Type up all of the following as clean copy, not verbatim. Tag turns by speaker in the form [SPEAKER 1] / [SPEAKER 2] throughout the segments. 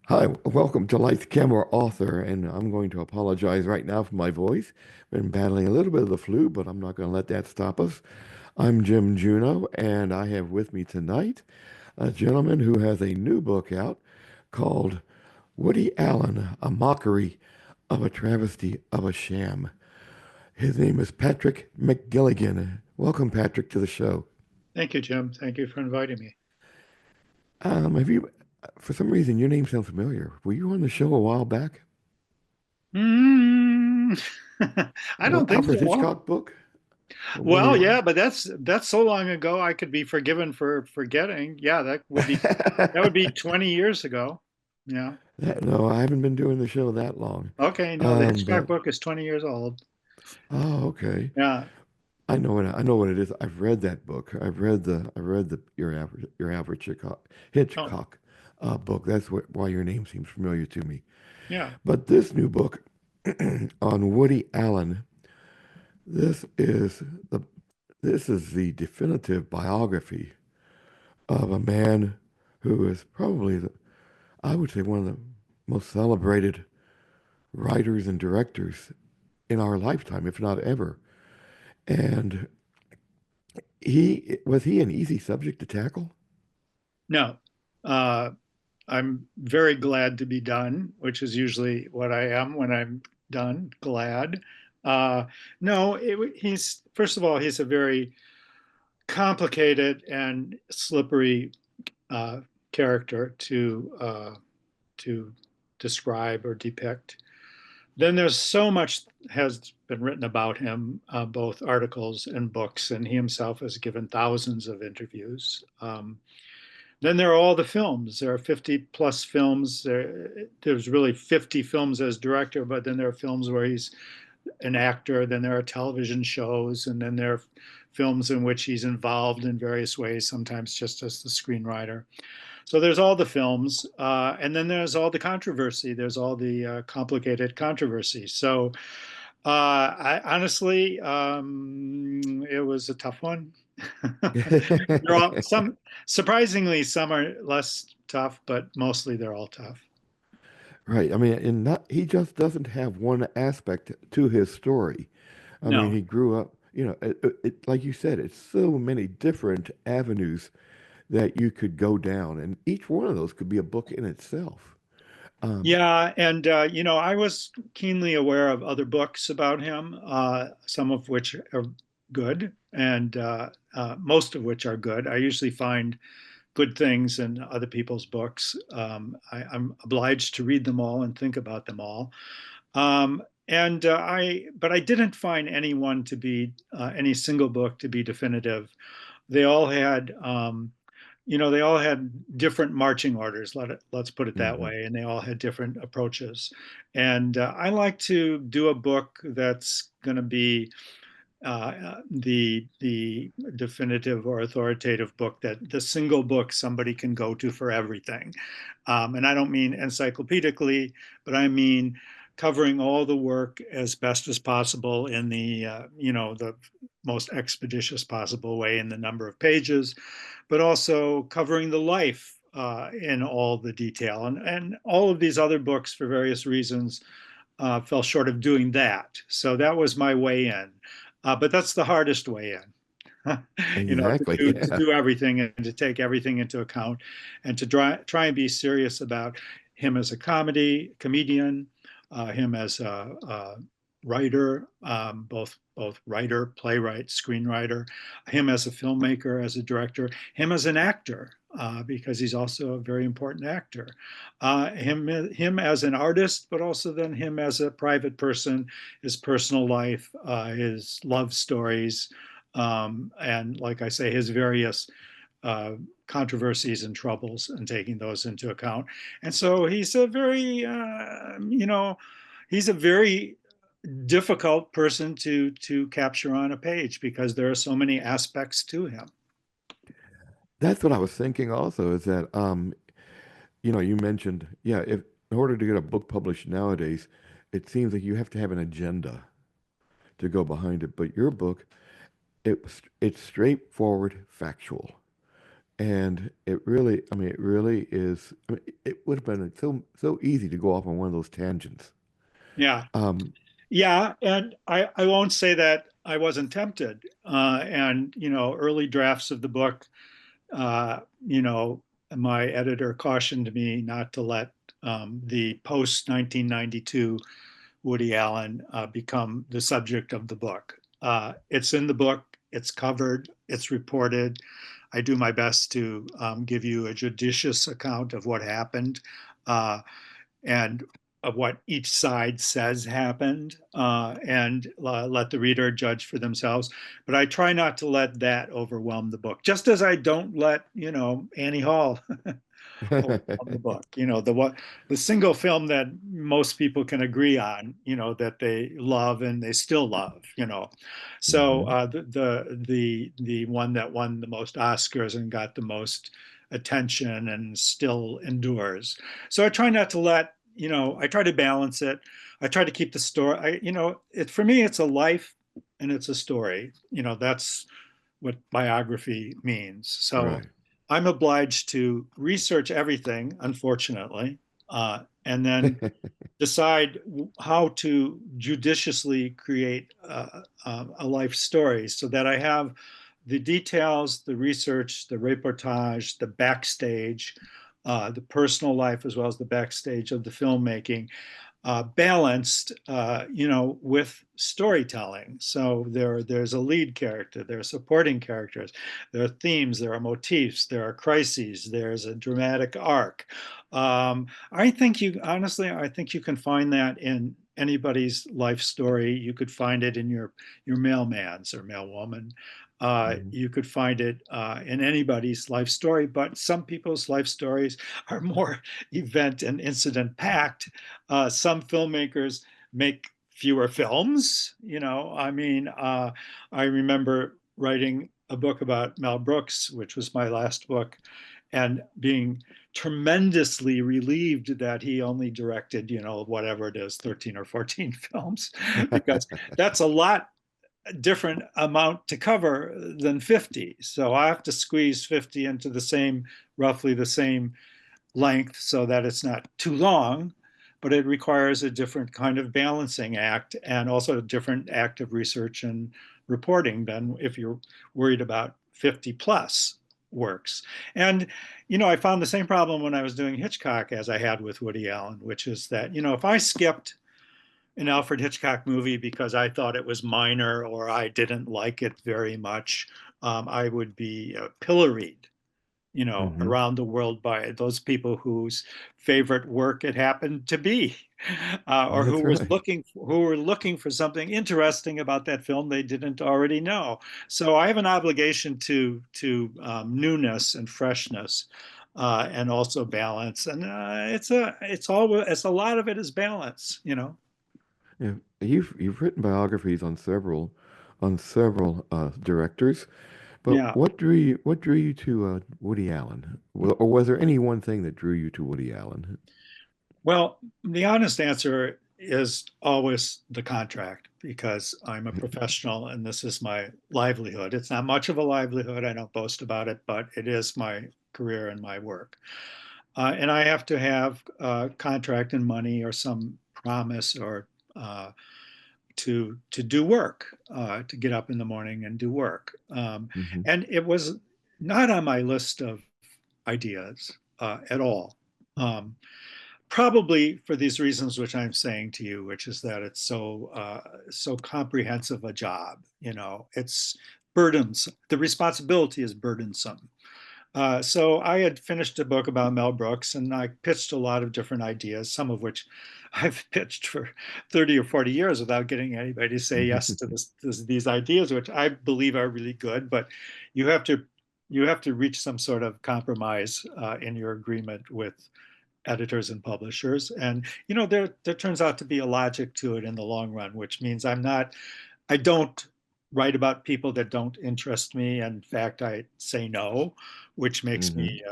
[SPEAKER 1] Hi, welcome to Light Camera Author, and I'm going to apologize right now for my voice. Been battling a little bit of the flu, but I'm not going to let that stop us. I'm Jim Juno, and I have with me tonight a gentleman who has a new book out called Woody Allen, A Mockery of a Travesty of a Sham. His name is Patrick McGilligan. Welcome, Patrick, to the show.
[SPEAKER 2] Thank you, Jim. Thank you for inviting me.
[SPEAKER 1] Have you, for some reason, your name sounds familiar. Were you on the show a while back?
[SPEAKER 2] Mm, I
[SPEAKER 1] The
[SPEAKER 2] don't think
[SPEAKER 1] Alfred
[SPEAKER 2] so.
[SPEAKER 1] Hitchcock book? One of
[SPEAKER 2] Well,
[SPEAKER 1] your
[SPEAKER 2] yeah, but that's so long ago. I could be forgiven for forgetting. Yeah, that would be 20 years ago. Yeah.
[SPEAKER 1] No, I haven't been doing the show that long.
[SPEAKER 2] Okay. No, the Hitchcock
[SPEAKER 1] But
[SPEAKER 2] book is 20 years old.
[SPEAKER 1] oh, okay.
[SPEAKER 2] Yeah.
[SPEAKER 1] I know what it is. I've read that book. I read the your average
[SPEAKER 2] Oh,
[SPEAKER 1] Hitchcock book. Why your name seems familiar to me.
[SPEAKER 2] yeah.
[SPEAKER 1] But this new book on Woody Allen, this is the this is the definitive biography of a man who is probably I would say one of the most celebrated writers and directors in our lifetime, if not ever. And he an easy subject to tackle?
[SPEAKER 2] No. Uh, I'm very glad to be done, which is usually what I am when I'm done, glad. Uh, no, he's first of all, he's a very complicated and slippery uh, character to describe or depict. Then there's so much has been written about him, both articles and books, and he himself has given thousands of interviews. Then there are all the films. There are 50 plus films. There's really 50 films as director, but then there are films where he's an actor. Then there are television shows, and then there are films in which he's involved in various ways, sometimes just as the screenwriter. So there's all the films, and then there's all the controversy. There's all the complicated controversy. So I honestly, it was a tough one. They're all some surprisingly some are less tough, but mostly they're all tough.
[SPEAKER 1] Right. I mean, and not he just doesn't have one aspect to his story. I mean,
[SPEAKER 2] No,
[SPEAKER 1] he grew up, like you said, it's so many different avenues that you could go down, and each one of those could be a book in itself. Um,
[SPEAKER 2] yeah, and I was keenly aware of other books about him, some of which are good, and most of which are good. I usually find good things in other people's books. I'm obliged to read them all and think about them all. But I didn't find any single book to be definitive. They all had, they all had different marching orders. Let's put it that
[SPEAKER 1] mhm.
[SPEAKER 2] way, and they all had different approaches. And I like to do a book that's going to be the definitive or authoritative book, that the single book somebody can go to for everything. And I don't mean encyclopedically, but I mean covering all the work as best as possible in the most expeditious possible way in the number of pages, but also covering the life in all the detail. And all of these other books, for various reasons, fell short of doing that. So that was my way in. But that's the hardest way in,
[SPEAKER 1] Exactly.
[SPEAKER 2] to
[SPEAKER 1] Yeah.
[SPEAKER 2] do everything and to take everything into account and to try and be serious about him as a comedian, him as a writer, both writer, playwright, screenwriter, him as a filmmaker, as a director, him as an actor, because he's also a very important actor. Him as an artist, but also then him as a private person, his personal life, his love stories, and like I say, his various uh, controversies and troubles, and taking those into account. And so he's a very difficult person to capture on a page because there are so many aspects to him.
[SPEAKER 1] That's what I was thinking also is that you mentioned, yeah, if in order to get a book published nowadays, it seems like you have to have an agenda to go behind it. But your book, it's straightforward, factual. And it really, I mean, it really is. I mean, it would have been so easy to go off on one of those tangents.
[SPEAKER 2] Yeah.
[SPEAKER 1] Um,
[SPEAKER 2] Yeah. And I won't say that I wasn't tempted. And, early drafts of the book, uh, you know, my editor cautioned me not to let the post 1992 Woody Allen become the subject of the book. It's in the book, it's covered, it's reported. I do my best to give you a judicious account of what happened and of what each side says happened, and let the reader judge for themselves. But I try not to let that overwhelm the book, just as I don't let, Annie Hall overwhelm the book. The single film that most people can agree on, that they love and they still love. So
[SPEAKER 1] mhm,
[SPEAKER 2] the one that won the most Oscars and got the most attention and still endures. So I try not to let, I try to balance it. I try to keep the story. For me, it's a life and it's a story. That's what biography means. So
[SPEAKER 1] right.
[SPEAKER 2] I'm obliged to research everything, unfortunately, and then decide how to judiciously create a life story so that I have the details, the research, the reportage, the backstage, the personal life, as well as the backstage of the filmmaking, balanced, with storytelling. So there's a lead character, there are supporting characters, there are themes, there are motifs, there are crises, there's a dramatic arc. I think you can find that in anybody's life story. You could find it in your mailman's or mailwoman.
[SPEAKER 1] Mhm.
[SPEAKER 2] You could find it in anybody's life story, but some people's life stories are more event and incident packed. Some filmmakers make fewer films. I remember writing a book about Mel Brooks, which was my last book, and being tremendously relieved that he only directed, whatever it is, 13 or 14 films, because that's a lot different amount to cover than 50. So I have to squeeze 50 into roughly the same length so that it's not too long, but it requires a different kind of balancing act and also a different act of research and reporting than if you're worried about 50 plus works. And, I found the same problem when I was doing Hitchcock as I had with Woody Allen, which is that, if I skipped an Alfred Hitchcock movie because I thought it was minor or I didn't like it very much, I would be pilloried,
[SPEAKER 1] Mhm.
[SPEAKER 2] around the world by those people whose favorite work it happened to be, or
[SPEAKER 1] That's right.
[SPEAKER 2] who were looking for something interesting about that film they didn't already know. So I have an obligation to newness and freshness, and also balance. And it's a lot of it is balance.
[SPEAKER 1] Yeah. You've written biographies on several directors, but
[SPEAKER 2] Yeah.
[SPEAKER 1] what drew you to Woody Allen? Or was there any one thing that drew you to Woody Allen?
[SPEAKER 2] Well, the honest answer is always the contract because I'm a professional and this is my livelihood. It's not much of a livelihood. I don't boast about it, but it is my career and my work. And I have to have contract and money or some promise or to do work, to get up in the morning and do work.
[SPEAKER 1] Hmm.
[SPEAKER 2] And it was not on my list of ideas at all. Um, Probably for these reasons which I'm saying to you, which is that it's so comprehensive a job. It's burdensome. The responsibility is burdensome. So I had finished a book about Mel Brooks, and I pitched a lot of different ideas, some of which I've pitched for 30 or 40 years without getting anybody to say yes to these ideas, which I believe are really good. But you have to you have to reach some sort of compromise in your agreement with editors and publishers. And there turns out to be a logic to it in the long run, which means I don't write about people that don't interest me. In fact, I say no, which makes
[SPEAKER 1] Hmm.
[SPEAKER 2] me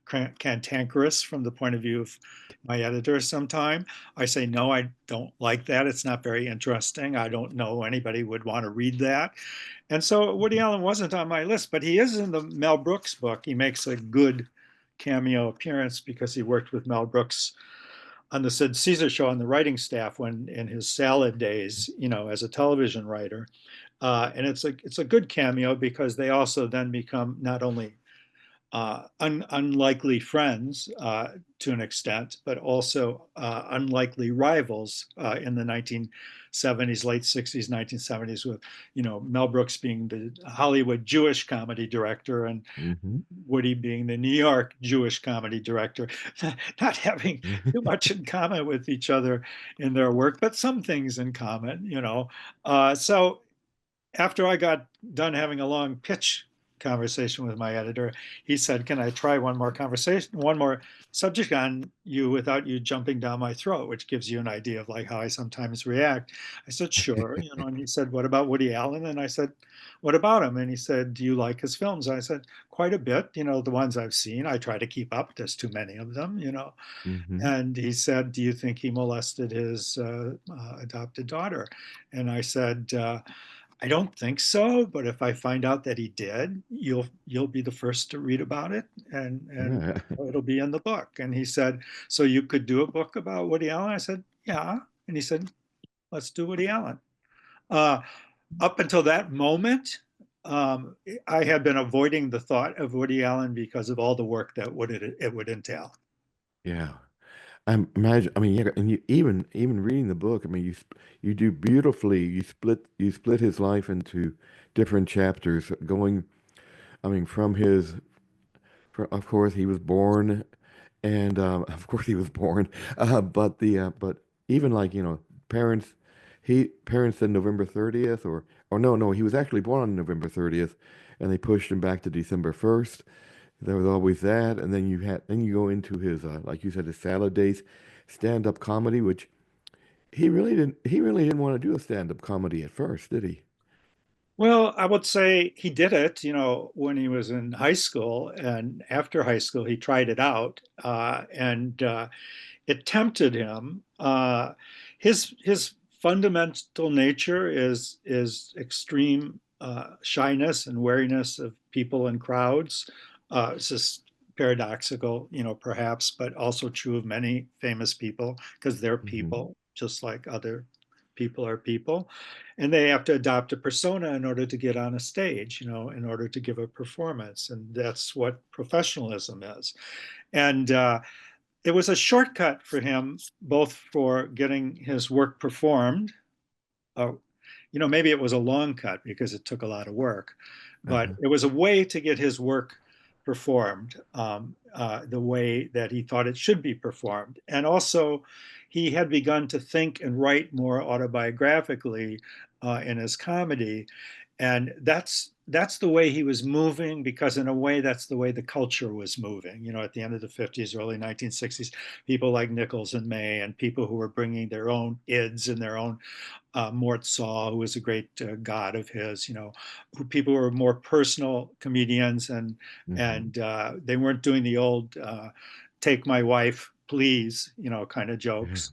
[SPEAKER 2] cantankerous from the point of view of my editor sometime. I say, no, I don't like that. It's not very interesting. I don't know anybody would want to read that. And so Woody Allen wasn't on my list, but he is in the Mel Brooks book. He makes a good cameo appearance because he worked with Mel Brooks on the Sid Caesar show on the writing staff when in his salad days, as a television writer. And it's a good cameo because they also then become not only unlikely friends to an extent, but also unlikely rivals in the 1970s, late 60s, 1970s, with Mel Brooks being the Hollywood Jewish comedy director and
[SPEAKER 1] Hmm.
[SPEAKER 2] Woody being the New York Jewish comedy director, not having too much in common with each other in their work, but some things in common. So after I got done having a long pitch conversation with my editor, he said, "Can I try one more conversation, one more subject on you without you jumping down my throat?" Which gives you an idea of like how I sometimes react. I said, "Sure." And he said, "What about Woody Allen?" And I said, "What about him?" And he said, "Do you like his films?" And I said, "Quite a bit. The ones I've seen, I try to keep up. There's too many of them.
[SPEAKER 1] Hmm.
[SPEAKER 2] And he said, "Do you think he molested his adopted daughter?" And I said, "I don't think so, but if I find out that he did, you'll be the first to read about it, and
[SPEAKER 1] Yeah.
[SPEAKER 2] it'll be in the book." And he said, "So you could do a book about Woody Allen?" I said, "Yeah." And he said, "Let's do Woody Allen." Uh, Up until that moment, um, I had been avoiding the thought of Woody Allen because of all the work that it would entail.
[SPEAKER 1] Yeah. I imagine. I mean, yeah, and you even reading the book. I mean, you do beautifully. You split his life into different chapters, going. I mean, of course, he was born, and of course he was born. But even like parents, parents said November 30th, or no, he was actually born on November 30th, and they pushed him back to December 1st. There was always that, and then you go into his like you said, his salad days, stand-up comedy, which he really didn't want to do a stand-up comedy at first, did he?
[SPEAKER 2] Well, I would say he did it, when he was in high school, and after high school, he tried it out, and it tempted him. His fundamental nature is extreme shyness and wariness of people and crowds. It's just paradoxical, perhaps, but also true of many famous people because they're
[SPEAKER 1] Hmm.
[SPEAKER 2] people, just like other people are people, and they have to adopt a persona in order to get on a stage, in order to give a performance, and that's what professionalism is. And it was a shortcut for him, both for getting his work performed. Uh, Maybe it was a long cut because it took a lot of work, but
[SPEAKER 1] Uh-huh.
[SPEAKER 2] it was a way to get his work performed the way that he thought it should be performed. And also, he had begun to think and write more autobiographically in his comedy, and that's the way he was moving, because in a way that's the way the culture was moving, at the end of the 50s, early 1960s. People like Nichols and May, and people who were bringing their own ids and their own Mort Saw, who was a great god of his, who people who were more personal comedians, and
[SPEAKER 1] Hmm.
[SPEAKER 2] they weren't doing the old "take my wife, please," kind of
[SPEAKER 1] Yeah.
[SPEAKER 2] jokes,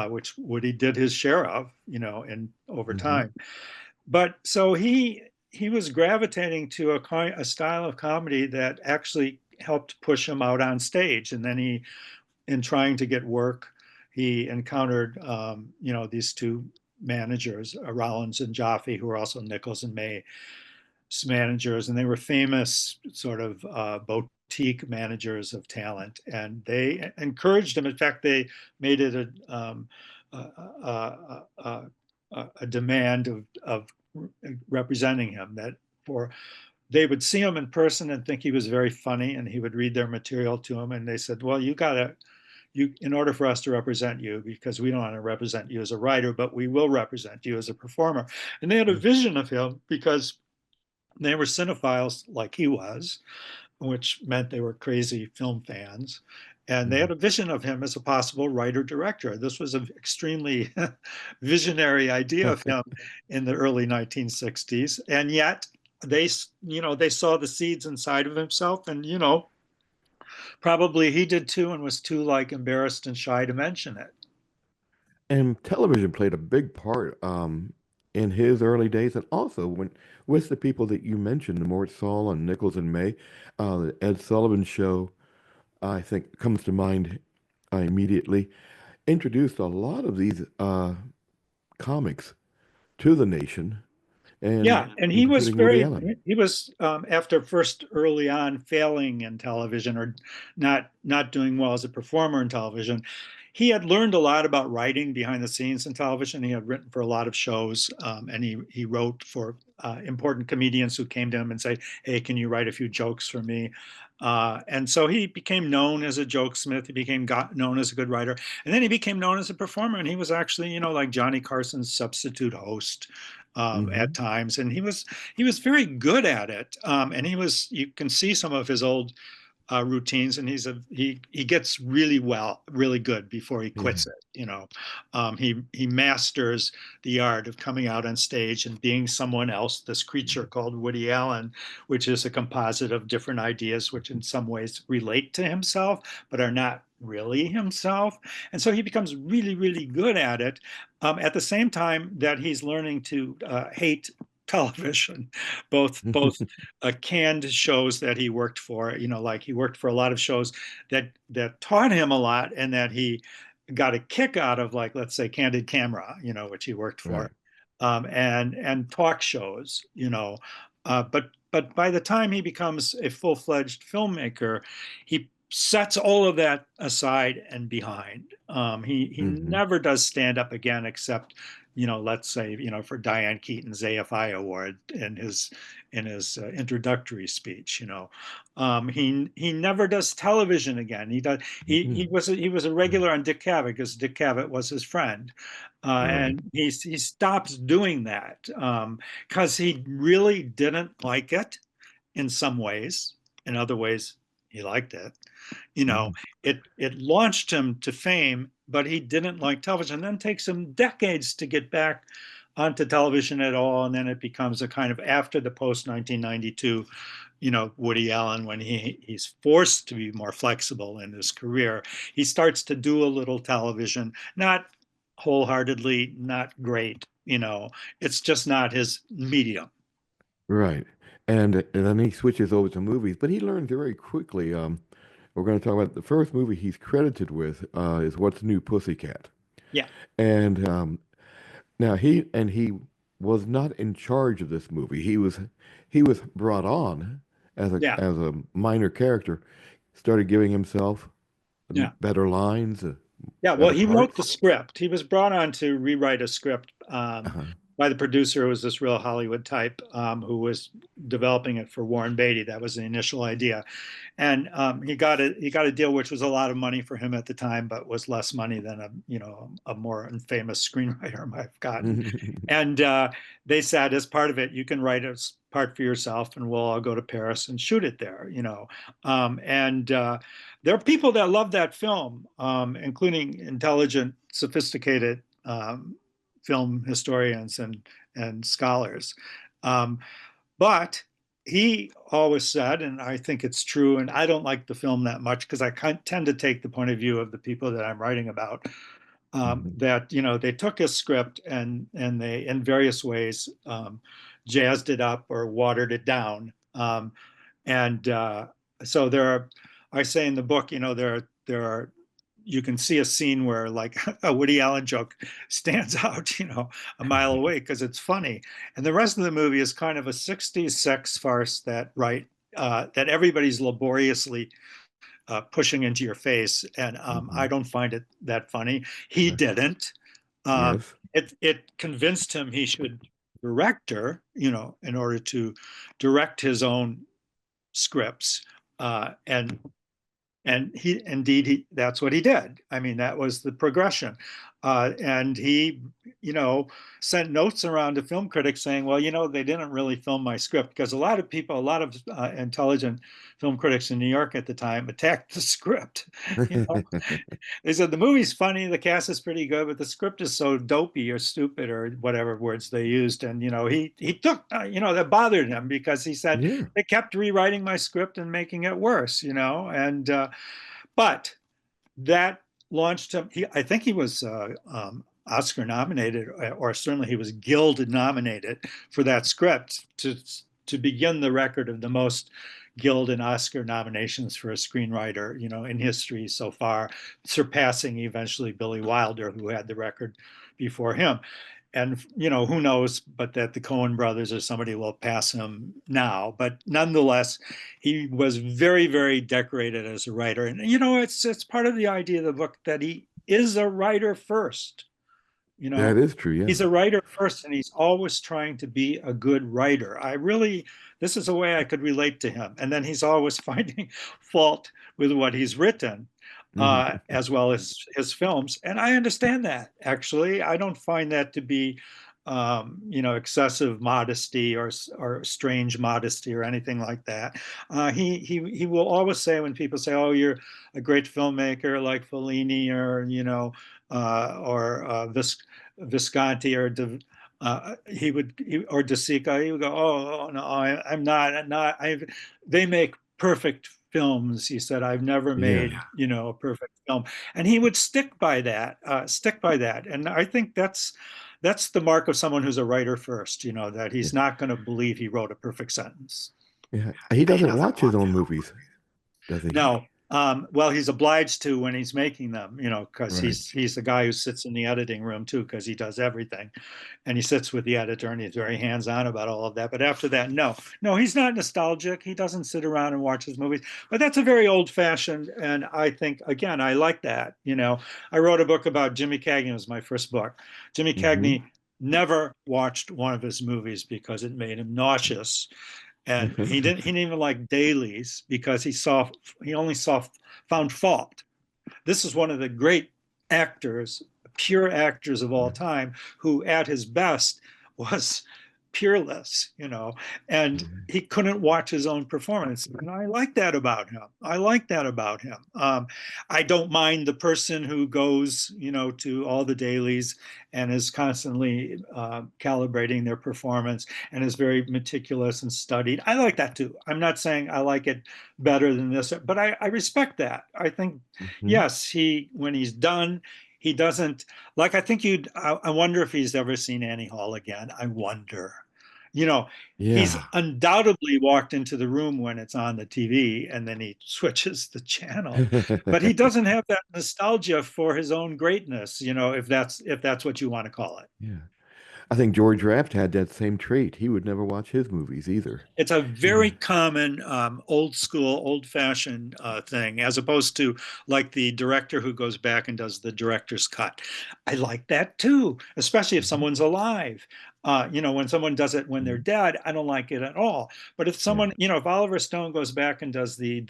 [SPEAKER 2] which Woody did his share of, in over
[SPEAKER 1] Hmm.
[SPEAKER 2] time. But so he was gravitating to a style of comedy that actually helped push him out on stage. And then in trying to get work, he encountered these two managers, Rollins and Jaffe, who were also Nichols and May's managers, and they were famous sort of boutique managers of talent, and they encouraged him. In fact, they made it a demand of representing him, that for they would see him in person and think he was very funny, and he would read their material to him, and they said, "Well, in order for us to represent you, because we don't want to represent you as a writer, but we will represent you as a performer." And they had a vision of him because they were cinephiles like he was, which meant they were crazy film fans. And they
[SPEAKER 1] Hmm.
[SPEAKER 2] had a vision of him as a possible writer director. This was an extremely visionary idea of him in the early 1960s. And yet they saw the seeds inside of himself, and Probably he did too and was too like embarrassed and shy to mention it.
[SPEAKER 1] And television played a big part in his early days, and also when with the people that you mentioned, Mort Saul and Nichols and May, the Ed Sullivan Show, I think comes to mind immediately. Introduced a lot of these comics to the nation,
[SPEAKER 2] Yeah,
[SPEAKER 1] and
[SPEAKER 2] and he was
[SPEAKER 1] including Woody
[SPEAKER 2] very
[SPEAKER 1] Allen.
[SPEAKER 2] he was after first early on failing in television or not doing well as a performer in television. He had learned a lot about writing behind the scenes in television. He had written for a lot of shows, and he wrote for important comedians who came to him and say, "Hey, can you write a few jokes for me?" And so he became known as a jokesmith. He became known as a good writer, and then he became known as a performer. And he was actually, like Johnny Carson's substitute host at
[SPEAKER 1] Hmm.
[SPEAKER 2] times, and he was very good at it. And you can see some of his old routines, and he gets really good before he
[SPEAKER 1] Yeah.
[SPEAKER 2] quits it. He masters the art of coming out on stage and being someone else. This creature called Woody Allen, which is a composite of different ideas, which in some ways relate to himself but are not really himself. And so he becomes really, really good at it. At the same time that he's learning to hate television, both canned shows that he worked for. Like he worked for a lot of shows that taught him a lot and that he got a kick out of, like, let's say, Candid Camera, which he worked for,
[SPEAKER 1] Right.
[SPEAKER 2] and talk shows. But by the time he becomes a full-fledged filmmaker, he sets all of that aside and behind. He
[SPEAKER 1] Hmm.
[SPEAKER 2] never does stand up again, except, let's say, for Diane Keaton's AFI award in his introductory speech. He never does television again. He does he was a regular on Dick Cavett because Dick Cavett was his friend,
[SPEAKER 1] Right.
[SPEAKER 2] and he stops doing that because he really didn't like it in some ways. In other ways, he liked it. You know,
[SPEAKER 1] Mhm.
[SPEAKER 2] it launched him to fame, but he didn't like television. Then takes him decades to get back onto television at all, and then it becomes a kind of after the post 1992, Woody Allen, when he's forced to be more flexible in his career, he starts to do a little television, not wholeheartedly, not great. It's just not his medium.
[SPEAKER 1] Right. And then he switches over to movies, but he learned very quickly. We're going to talk about the first movie he's credited with is What's New Pussycat.
[SPEAKER 2] Yeah,
[SPEAKER 1] And now he was not in charge of this movie. He was brought on
[SPEAKER 2] yeah,
[SPEAKER 1] as a minor character, started giving himself
[SPEAKER 2] yeah.
[SPEAKER 1] better lines,
[SPEAKER 2] Yeah, well,
[SPEAKER 1] better
[SPEAKER 2] he wrote
[SPEAKER 1] parts.
[SPEAKER 2] the script. He was brought on to rewrite a script
[SPEAKER 1] Uh-huh.
[SPEAKER 2] by the producer, who was this real Hollywood type, who was developing it for Warren Beatty. That was the initial idea, and he got a deal which was a lot of money for him at the time, but was less money than a more famous screenwriter might have gotten. And they said, as part of it, you can write a part for yourself, and we'll all go to Paris and shoot it there. And there are people that love that film, including intelligent, sophisticated film historians and scholars. Um, but he always said, and I think it's true, and I don't like the film that much because I tend to take the point of view of the people that I'm writing about,
[SPEAKER 1] Mhm.
[SPEAKER 2] that they took his script and they, in various ways, jazzed it up or watered it down. And so I say in the book, there are, you can see a scene where, like, a Woody Allen joke stands out, a mile away because it's funny, and the rest of the movie is kind of a '60s sex farce that everybody's laboriously pushing into your face, and I
[SPEAKER 1] Mhm.
[SPEAKER 2] don't find it that funny. He didn't.
[SPEAKER 1] Yes.
[SPEAKER 2] It convinced him he should direct her, in order to direct his own scripts, and he that's what he did. I mean, that was the progression. And he, you know, sent notes around to film critics saying, well, you know, they didn't really film my script because a lot of people, a lot of intelligent film critics in New York at the time attacked the script. You know, they said the movie's funny, the cast is pretty good, but the script is so dopey or stupid or whatever words they used. And you know, he took, you know, that bothered him because he said
[SPEAKER 1] Yeah,
[SPEAKER 2] they kept rewriting my script and making it worse. You know, and but that launched him. I think he was Oscar nominated, or certainly he was Guild nominated for that script to begin the record of the most Guild and Oscar nominations for a screenwriter, you know, in history so far, surpassing eventually Billy Wilder, who had the record before him. And you know, who knows, but that the Coen brothers or somebody will pass him now. But nonetheless, he was very, very decorated as a writer. And you know, it's part of the idea of the book that he is a writer first. You
[SPEAKER 1] that
[SPEAKER 2] know,
[SPEAKER 1] is true. Yeah.
[SPEAKER 2] he's a writer first, and he's always trying to be a good writer. I really, this is a way I could relate to him. And then he's always finding fault with what he's written,
[SPEAKER 1] Mhm.
[SPEAKER 2] as well as his films. And I understand that, actually. I don't find that to be, you know, excessive modesty or strange modesty or anything like that. He will always say when people say, "Oh, you're a great filmmaker like Fellini or you know, or Visconti or or De Sica, he would go, "Oh no, I'm not. I'm not. They make perfect films." He said, "I've never made,
[SPEAKER 1] Yeah.
[SPEAKER 2] you know, a perfect film," and he would stick by that. Stick by that, and I think that's the mark of someone who's a writer first. You know, that
[SPEAKER 1] Yeah.
[SPEAKER 2] he's not going to believe he wrote a perfect sentence.
[SPEAKER 1] Yeah. He doesn't watch his own movies, does he?
[SPEAKER 2] No. Well, he's obliged to when he's making them, you know, because
[SPEAKER 1] Right.
[SPEAKER 2] he's the guy who sits in the editing room too, because he does everything, and he sits with the editor and he's very hands-on about all of that. But after that, no, no, he's not nostalgic. He doesn't sit around and watch his movies. But that's a very old-fashioned, and I think again, I like that. You know, I wrote a book about Jimmy Cagney. It was my first book. Jimmy
[SPEAKER 1] Hmm.
[SPEAKER 2] Cagney never watched one of his movies because it made him nauseous, and he didn't even like dailies because he only saw found fault. This is one of the great actors, pure actors of all time, who at his best was peerless, you know, and he couldn't watch his own performance. And I like that about him. I like that about him. I don't mind the person who goes, you know, to all the dailies and is constantly calibrating their performance and is very meticulous and studied. I like that too. I'm not saying I like it better than this, but I respect that. I think,
[SPEAKER 1] Hmm.
[SPEAKER 2] yes, when he's done, he doesn't like, I think I wonder if he's ever seen Annie Hall again. I wonder. You know, he's
[SPEAKER 1] Yeah.
[SPEAKER 2] undoubtedly walked into the room when it's on the TV and then he switches the channel, but he doesn't have that nostalgia for his own greatness, you know, if that's what you want to call it.
[SPEAKER 1] Yeah. I think George Raft had that same trait. He would never watch his movies either.
[SPEAKER 2] It's a
[SPEAKER 1] Yeah.
[SPEAKER 2] very common old school, old fashioned thing, as opposed to like the director who goes back and does the director's cut. I like that too, especially if
[SPEAKER 1] Hmm.
[SPEAKER 2] someone's alive. You know, when someone does it when they're
[SPEAKER 1] Hmm.
[SPEAKER 2] dead, I don't like it at all. But if
[SPEAKER 1] Yeah.
[SPEAKER 2] someone, you know, if Oliver Stone goes back and does the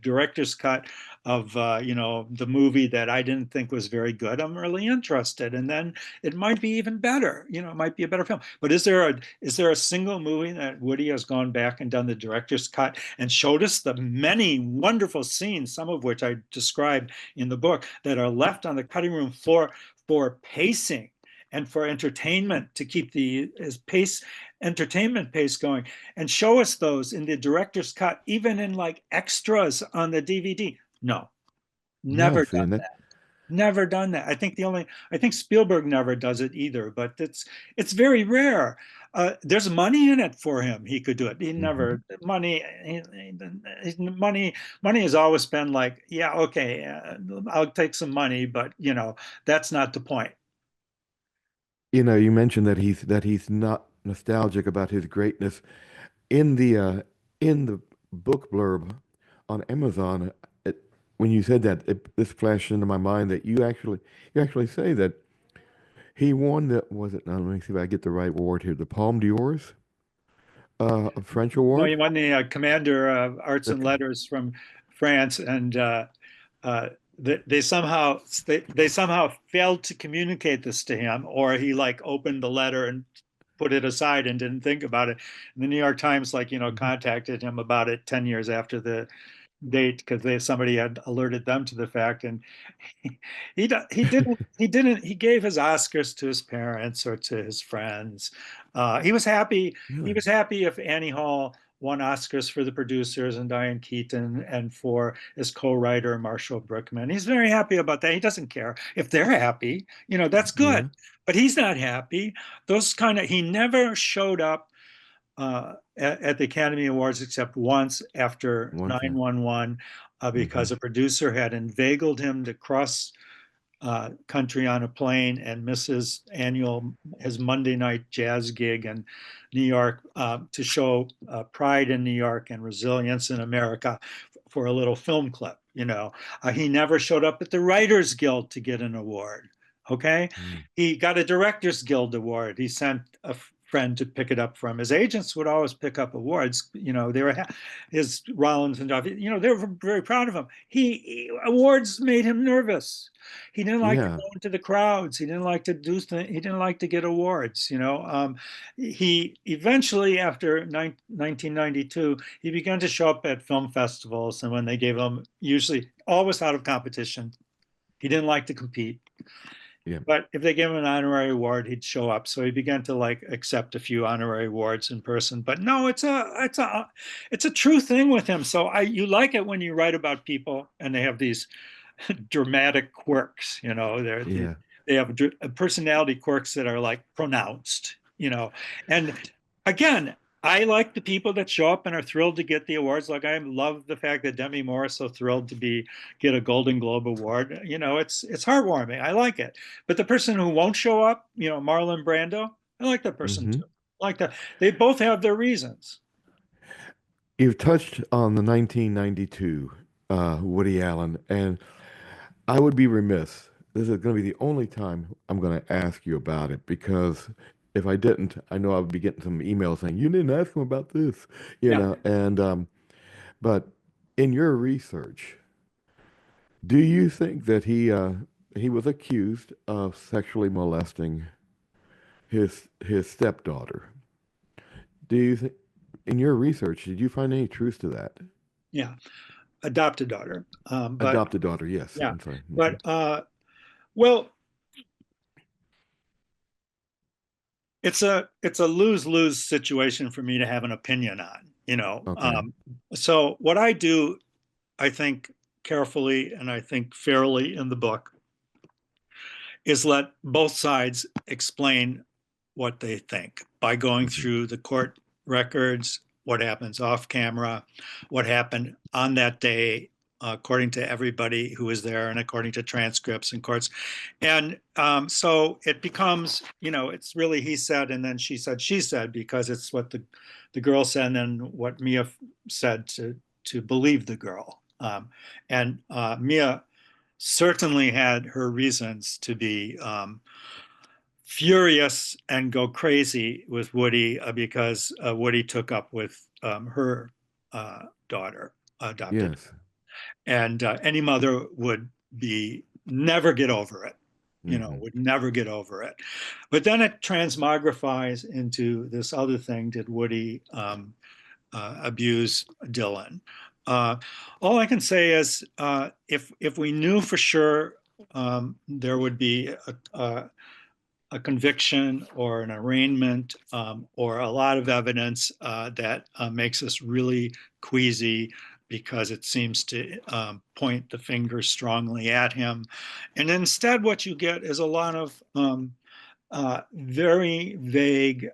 [SPEAKER 2] director's cut of, you know, the movie that I didn't think was very good, I'm really interested. And then it might be even better. You know, it might be a better film. But is there a single movie that Woody has gone back and done the director's cut and showed us the many wonderful scenes, some of which I described in the book, that are left on the cutting room floor for pacing and for entertainment, to keep the his pace entertainment pace going, and show us those in the director's cut, even in like extras on the DVD? No,
[SPEAKER 1] No,
[SPEAKER 2] never
[SPEAKER 1] see,
[SPEAKER 2] done
[SPEAKER 1] and that,
[SPEAKER 2] that. Never done that. I think Spielberg never does it either, but it's very rare. There's money in it for him. He could do it. He
[SPEAKER 1] hmm
[SPEAKER 2] never money has always been like, yeah, okay, I'll take some money, but you know, that's not the point.
[SPEAKER 1] you know, you mentioned that he's not nostalgic about his greatness. In the book blurb on Amazon, when you said that, this flashed into my mind that you actually say that he won the was it? Now let me see if I get the right award here. The Palme d'Ors, a French
[SPEAKER 2] No,
[SPEAKER 1] award.
[SPEAKER 2] he won the Commander of Arts
[SPEAKER 1] The,
[SPEAKER 2] and Letters from France, and they somehow failed to communicate this to him, or he like opened the letter and put it aside and didn't think about it. And the New York Times, like,
[SPEAKER 1] Mhm.
[SPEAKER 2] contacted him about it 10 years after the date because somebody had alerted them to the fact. And he gave his Oscars to his parents or to his friends. He was happy. He
[SPEAKER 1] Really?
[SPEAKER 2] was happy if Annie Hall won Oscars for the producers and Diane Keaton and for his co-writer Marshall Brickman. He's very happy about that. He doesn't care if they're happy. That's good.
[SPEAKER 1] Yeah.
[SPEAKER 2] But he's not happy. He never showed up at the Academy Awards except once after
[SPEAKER 1] One chance.
[SPEAKER 2] 911
[SPEAKER 1] Hmm.
[SPEAKER 2] because a producer had inveigled him to cross country on a plane and miss his Monday night jazz gig in New York to show pride in New York and resilience in America for a little film clip. He never showed up at the Writers Guild to get an award. Okay,
[SPEAKER 1] Mm.
[SPEAKER 2] he got a Directors Guild award. He sent a friend to pick it up from his agents. Would always pick up awards. They were his Rollins and Duff. They were very proud of him. Awards made him nervous. He didn't like to
[SPEAKER 1] Yeah.
[SPEAKER 2] go into the crowds. He didn't like to do things. He didn't like to get awards. He eventually, after 1992, he began to show up at film festivals, and when they gave him, usually always out of competition, he didn't like to compete.
[SPEAKER 1] Yeah.
[SPEAKER 2] But if they gave him an honorary award, he'd show up. So he began to like accept a few honorary awards in person. But no, it's a true thing with him. So you like it when you write about people and they have these dramatic quirks.
[SPEAKER 1] Yeah.
[SPEAKER 2] They have personality quirks that are like pronounced. And again, I like the people that show up and are thrilled to get the awards. Like I love the fact that Demi Moore is so thrilled to get a Golden Globe award. It's heartwarming. I like it. But the person who won't show up, Marlon Brando, I like that person
[SPEAKER 1] Hmm.
[SPEAKER 2] too. I like that. They both have their reasons.
[SPEAKER 1] You've touched on the 1992 Woody Allen, and I would be remiss. This is going to be the only time I'm going to ask you about it because if I didn't, I know I would be getting some emails saying you didn't ask him about this,
[SPEAKER 2] Yeah,
[SPEAKER 1] And but in your research, do you think that he was accused of sexually molesting his stepdaughter? Do you think in your research did you find any truth to that?
[SPEAKER 2] yeah, adopted daughter. But
[SPEAKER 1] Adopted daughter, yes.
[SPEAKER 2] yeah,
[SPEAKER 1] I'm sorry. Hmm.
[SPEAKER 2] but well, it's a lose-lose situation for me to have an opinion on.
[SPEAKER 1] Okay.
[SPEAKER 2] So what I do, I think carefully and I think fairly in the book is let both sides explain what they think by going
[SPEAKER 1] Hmm.
[SPEAKER 2] through the court records, what happens off camera, what happened on that day, according to everybody who was there and according to transcripts and courts. And so it becomes, it's really he said and then she said, because it's what the girl said and then what Mia said to believe the girl. And Mia certainly had her reasons to be furious and go crazy with Woody because Woody took up with her daughter, adopted,
[SPEAKER 1] Yes.
[SPEAKER 2] and any mother would be never get over it.
[SPEAKER 1] Hmm.
[SPEAKER 2] Would never get over it. But then it transmogrifies into this other thing. Did Woody abuse Dylan? Uh, all I can say is, if we knew for sure, there would be a conviction or an arraignment or a lot of evidence that makes us really queasy because it seems to point the finger strongly at him. And instead, what you get is a lot of very vague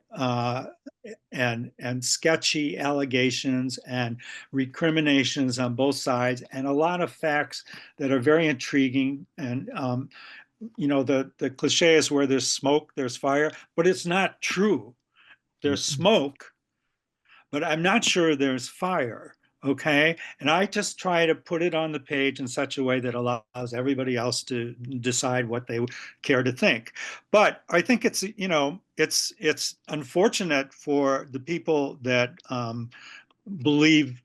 [SPEAKER 2] and sketchy allegations and recriminations on both sides, and a lot of facts that are very intriguing. And the cliche is where there's smoke, there's fire, but it's not true. There's
[SPEAKER 1] Hmm.
[SPEAKER 2] smoke, but I'm not sure there's fire. Okay. And I just try to put it on the page in such a way that allows everybody else to decide what they care to think. But I think it's unfortunate for the people that believe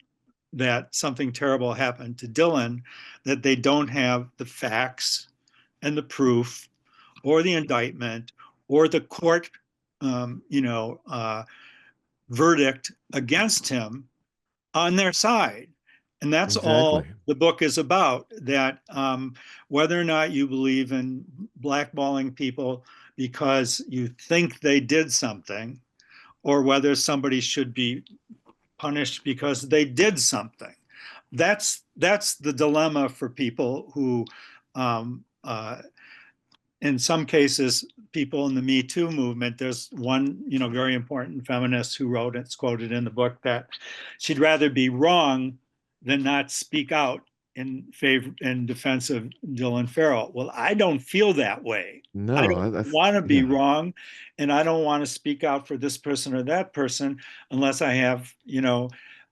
[SPEAKER 2] that something terrible happened to Dylan, that they don't have the facts and the proof or the indictment or the court, verdict against him on their side. And that's all
[SPEAKER 1] Exactly.
[SPEAKER 2] the book is about, that whether or not you believe in blackballing people because you think they did something, or whether somebody should be punished because they did something. That's the dilemma for people who, in some cases, people in the Me Too movement. There's one, very important feminist who wrote, it's quoted in the book, that she'd rather be wrong than not speak out in defense of Dylan Farrell. Well, I don't feel that way. I don't
[SPEAKER 1] No, that's
[SPEAKER 2] want to be
[SPEAKER 1] yeah,
[SPEAKER 2] wrong, and I don't want to speak out for this person or that person unless I have,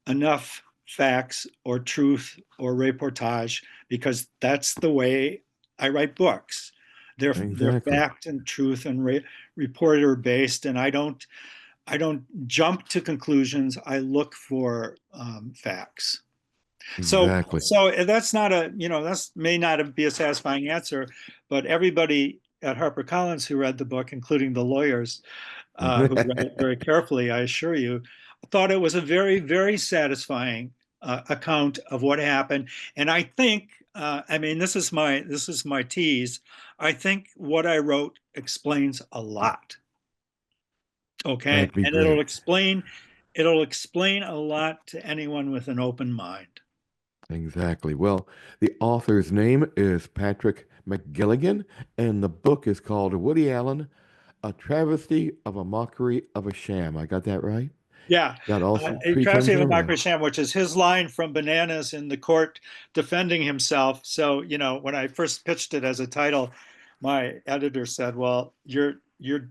[SPEAKER 2] enough facts or truth or reportage, because that's the way I write books. They're
[SPEAKER 1] exactly.
[SPEAKER 2] fact and truth and reporter based, and I don't jump to conclusions. I look for facts. So
[SPEAKER 1] Exactly.
[SPEAKER 2] so that's not a, that's may not be a satisfying answer, but everybody at HarperCollins who read the book, including the lawyers who read it very carefully, I assure you, thought it was a very, very satisfying account of what happened. And I think, I mean, this is my tease. I think what I wrote explains a lot. Okay,
[SPEAKER 1] That'd be
[SPEAKER 2] and
[SPEAKER 1] great.
[SPEAKER 2] it'll explain a lot to anyone with an open mind.
[SPEAKER 1] Exactly. Well, the author's name is Patrick McGilligan, and the book is called Woody Allen, A Travesty of a Mockery of a Sham. I got that right?
[SPEAKER 2] Yeah,
[SPEAKER 1] Got all three terms
[SPEAKER 2] Travesty of the
[SPEAKER 1] there? Yeah.
[SPEAKER 2] Mockery Sham, which is his line from Bananas in the court defending himself. So, when I first pitched it as a title, my editor said, "Well, you're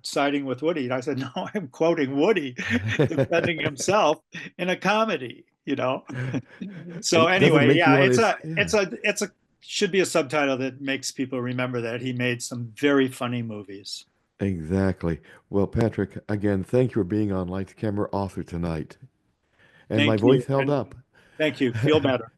[SPEAKER 2] siding with Woody." And I said, "No, I'm quoting Woody defending himself in a comedy." So
[SPEAKER 1] It doesn't
[SPEAKER 2] anyway,
[SPEAKER 1] make you
[SPEAKER 2] yeah,
[SPEAKER 1] want
[SPEAKER 2] it's
[SPEAKER 1] to,
[SPEAKER 2] a
[SPEAKER 1] yeah.
[SPEAKER 2] it's a it's a should be a subtitle that makes people remember that he made some very funny movies.
[SPEAKER 1] Exactly. Well, Patrick, again, thank you for being on Lights Camera Author tonight. And my
[SPEAKER 2] Thank you.
[SPEAKER 1] voice held
[SPEAKER 2] And
[SPEAKER 1] up.
[SPEAKER 2] thank you. Feel better.